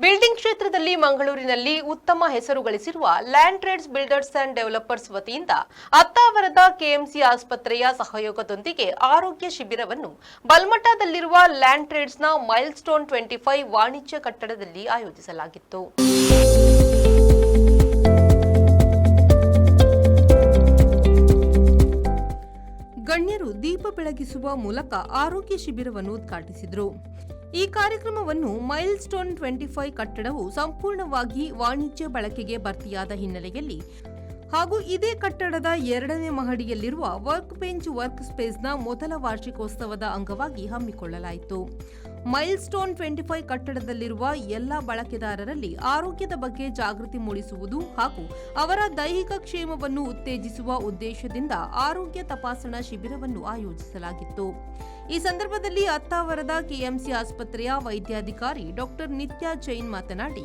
Building ಕ್ಷೇತ್ರದಲ್ಲಿ ಮಂಗಳೂರಿನಲ್ಲಿ ಉತ್ತಮ ಹೆಸರು ಗಳಿಸಿರುವ land trades builders and developers ವತಿಯಿಂದ ಅತ್ತಾವರದ ಕೆಎಂಸಿ ಆಸ್ಪತ್ರೆಯ ಸಹಯೋಗದೊಂದಿಗೆ ಆರೋಗ್ಯ ಶಿಬಿರವನ್ನು ಬಲ್ಮಠದಲ್ಲಿರುವ ಲ್ಯಾಂಡ್ ಟ್ರೇಡ್ಸ್ನ ಮೈಲ್ಸ್ಟೋನ್ 25 ವಾಣಿಜ್ಯ ಕಟ್ಟಡದಲ್ಲಿ ಆಯೋಜಿಸಲಾಗಿತ್ತು. ಗಣ್ಯರು ದೀಪ ಬೆಳಗಿಸುವ ಮೂಲಕ ಆರೋಗ್ಯ ಶಿಬಿರವನ್ನು ಉದ್ಘಾಟಿಸಿದರು. ಈ ಕಾರ್ಯಕ್ರಮವನ್ನು ಮೈಲ್ಸ್ಟೋನ್ 25 ಕಟ್ಟಡವು ಸಂಪೂರ್ಣವಾಗಿ ವಾಣಿಜ್ಯ ಬಳಕೆಗೆ ಭರ್ತಿಯಾದ ಹಿನ್ನೆಲೆಯಲ್ಲಿ ಹಾಗೂ ಇದೇ ಕಟ್ಟಡದ 2ನೇ ಮಹಡಿಯಲ್ಲಿರುವ ವರ್ಕ್ ಬೆಂಚ್ ವರ್ಕ್ ಸ್ಪೇಸ್ನ ಮೊದಲ ವಾರ್ಷಿಕೋತ್ಸವದ ಅಂಗವಾಗಿ ಹಮ್ಮಿಕೊಳ್ಳಲಾಯಿತು. ಮೈಲ್ಸ್ಟೋನ್ 25 ಕಟ್ಟಡದಲ್ಲಿರುವ ಎಲ್ಲ ಬಳಕೆದಾರರಲ್ಲಿ ಆರೋಗ್ಯದ ಬಗ್ಗೆ ಜಾಗೃತಿ ಮೂಡಿಸುವುದು ಹಾಗೂ ಅವರ ದೈಹಿಕ ಕ್ಷೇಮವನ್ನು ಉತ್ತೇಜಿಸುವ ಉದ್ದೇಶದಿಂದ ಆರೋಗ್ಯ ತಪಾಸಣಾ ಶಿಬಿರವನ್ನು ಆಯೋಜಿಸಲಾಗಿತ್ತು. ಈ ಸಂದರ್ಭದಲ್ಲಿ ಅತ್ತಾವರದ ಕೆಎಂಸಿ ಆಸ್ಪತ್ರೆಯ ವೈದ್ಯಾಧಿಕಾರಿ ಡಾಕ್ಟರ್ ನಿತ್ಯಾ ಜೈನ್ ಮಾತನಾಡಿ,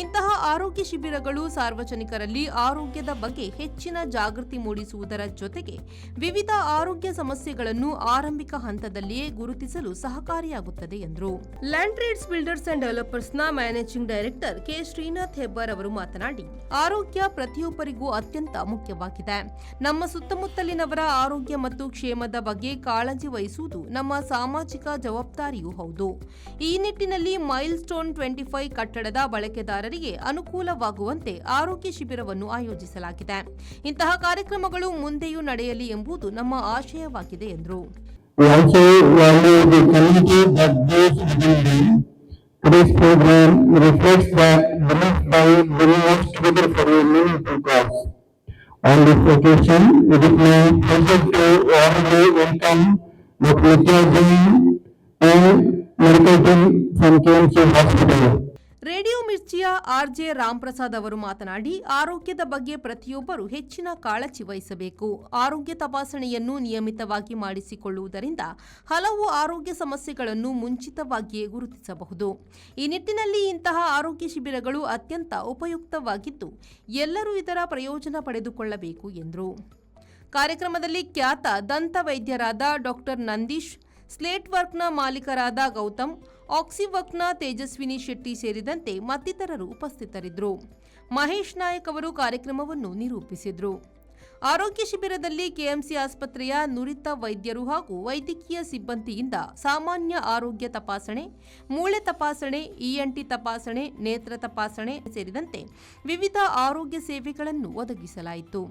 ಇಂತಹ ಆರೋಗ್ಯ ಶಿಬಿರಗಳು ಸಾರ್ವಜನಿಕರಲ್ಲಿ ಆರೋಗ್ಯದ ಬಗ್ಗೆ ಹೆಚ್ಚಿನ ಜಾಗೃತಿ ಮೂಡಿಸುವುದರ ಜೊತೆಗೆ ವಿವಿಧ ಆರೋಗ್ಯ ಸಮಸ್ಯೆಗಳನ್ನು ಆರಂಭಿಕ ಹಂತದಲ್ಲಿಯೇ ಗುರುತಿಸಲು ಸಹಕಾರಿಯಾಗುತ್ತದೆ ಎಂದರು. ಲ್ಯಾಂಡ್ ಟ್ರೇಡ್ಸ್ ಬಿಲ್ಡರ್ಸ್ ಅಂಡ್ ಡೆವಲಪರ್ಸ್ನ managing director K Srinath Hebbar ಅವರು ಮಾತನಾಡಿ, ಆರೋಗ್ಯ ಪ್ರತಿಯೊಬ್ಬರಿಗೂ ಅತ್ಯಂತ ಮುಖ್ಯವಾಗಿದೆ. ನಮ್ಮ ಸುತ್ತಮುತ್ತಲಿನವರ ಆರೋಗ್ಯ ಮತ್ತು ಕ್ಷೇಮದ ಬಗ್ಗೆ ಕಾಳಜಿ ವಹಿಸುವುದು ನಮ್ಮ ಸಾಮಾಜಿಕ ಜವಾಬ್ದಾರಿಯೂ ಹೌದು. ಈ ನಿಟ್ಟಿನಲ್ಲಿ ಮೈಲ್ಸ್ಟೋನ್ 25 ಕಟ್ಟಡದ ಬಳಕೆದಾರರಿಗೆ ಅನುಕೂಲವಾಗುವಂತೆ ಆರೋಗ್ಯ ಶಿಬಿರವನ್ನು ಆಯೋಜಿಸಲಾಗಿದೆ. ಇಂತಹ ಕಾರ್ಯಕ್ರಮಗಳು ಮುಂದೆಯೂ ನಡೆಯಲಿ ಎಂಬುದು ನಮ್ಮ ಆಶಯವಾಗಿದೆ ಎಂದರು. Today's program reflects that belief by bringing us together for a meaningful cause. On this occasion, it is my pleasure to warmly welcome Dr. Nitya Jain and medical team from KMC Hospital. Radio ಮಿರ್ಚಿಯ RJ Ramprasad ಅವರು ಮಾತನಾಡಿ, ಆರೋಗ್ಯದ ಬಗ್ಗೆ ಪ್ರತಿಯೊಬ್ಬರು ಹೆಚ್ಚಿನ ಕಾಳಜಿ ವಹಿಸಬೇಕು. ಆರೋಗ್ಯ ತಪಾಸಣೆಯನ್ನು ನಿಯಮಿತವಾಗಿ ಮಾಡಿಸಿಕೊಳ್ಳುವುದರಿಂದ ಹಲವು ಆರೋಗ್ಯ ಸಮಸ್ಯೆಗಳನ್ನು ಮುಂಚಿತವಾಗಿಯೇ ಗುರುತಿಸಬಹುದು. ಈ ನಿಟ್ಟಿನಲ್ಲಿ ಇಂತಹ ಆರೋಗ್ಯ ಶಿಬಿರಗಳು ಅತ್ಯಂತ ಉಪಯುಕ್ತವಾಗಿದ್ದು ಎಲ್ಲರೂ ಇದರ ಪ್ರಯೋಜನ ಪಡೆದುಕೊಳ್ಳಬೇಕು ಎಂದರು. ಕಾರ್ಯಕ್ರಮದಲ್ಲಿ ಖ್ಯಾತ ದಂತ ವೈದ್ಯರಾದ ಡಾಕ್ಟರ್ ನಂದೀಶ್, ಸ್ಲೇಟ್ ವರ್ಕ್ನ ಮಾಲೀಕರಾದ ಗೌತಮ್, ಆಕ್ಸಿವರ್ಕ್ನ ತೇಜಸ್ವಿನಿ ಶೆಟ್ಟಿ ಸೇರಿದಂತೆ ಮತ್ತಿತರರು ಉಪಸ್ಥಿತರಿದ್ದರು. ಮಹೇಶ್ ನಾಯಕ್ ಅವರು ಕಾರ್ಯಕ್ರಮವನ್ನು ನಿರೂಪಿಸಿದರು. ಆರೋಗ್ಯ ಶಿಬಿರದಲ್ಲಿ ಕೆಎಂಸಿ ಆಸ್ಪತ್ರೆಯ ನುರಿತ ವೈದ್ಯರು ಹಾಗೂ ವೈದ್ಯಕೀಯ ಸಿಬ್ಬಂದಿಯಿಂದ ಸಾಮಾನ್ಯ ಆರೋಗ್ಯ ತಪಾಸಣೆ, ಮೂಳೆ ತಪಾಸಣೆ, ಇಎನ್ಟಿ ತಪಾಸಣೆ, ನೇತ್ರ ತಪಾಸಣೆ ಸೇರಿದಂತೆ ವಿವಿಧ ಆರೋಗ್ಯ ಸೇವೆಗಳನ್ನು ಒದಗಿಸಲಾಯಿತು.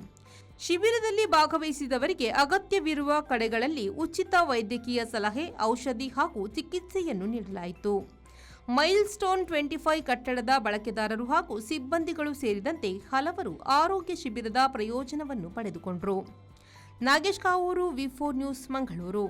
ಶಿಬಿರದಲ್ಲಿ ಭಾಗವಹಿಸಿದವರಿಗೆ ಅಗತ್ಯವಿರುವ ಕಡೆಗಳಲ್ಲಿ ಉಚಿತ ವೈದ್ಯಕೀಯ ಸಲಹೆ, ಔಷಧಿ ಹಾಗೂ ಚಿಕಿತ್ಸೆಯನ್ನು ನೀಡಲಾಯಿತು. ಮೈಲ್ಸ್ಟೋನ್ 25 ಕಟ್ಟಡದ ಬಳಕೆದಾರರು ಹಾಗೂ ಸಿಬ್ಬಂದಿಗಳು ಸೇರಿದಂತೆ ಹಲವರು ಆರೋಗ್ಯ ಶಿಬಿರದ ಪ್ರಯೋಜನವನ್ನು ಪಡೆದುಕೊಂಡರು. ನಾಗೇಶ್ ಕಾವೂರು, ವಿ4 ನ್ಯೂಸ್, ಮಂಗಳೂರು.